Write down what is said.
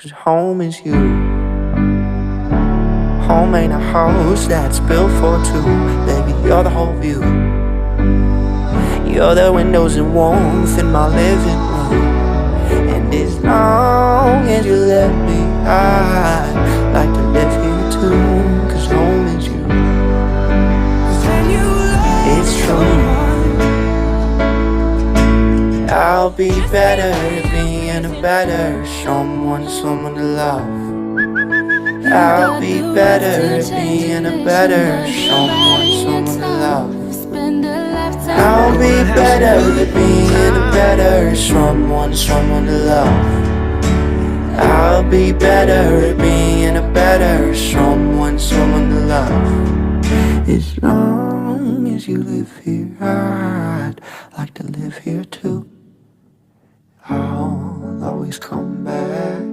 'cause home is you. Home ain't a house that's built for two. Baby, you're the whole view. You're the windows and warmth in my living room. And as long as you let me, I'd like to live here too. 'Cause home is you. It's true. I'll be better being a better someone to love. I'll be better being a better someone to love. I'll be better being a better someone to love. I'll be better being a better someone to love. As long as you live here, I'd like to live here too. I'll always come back.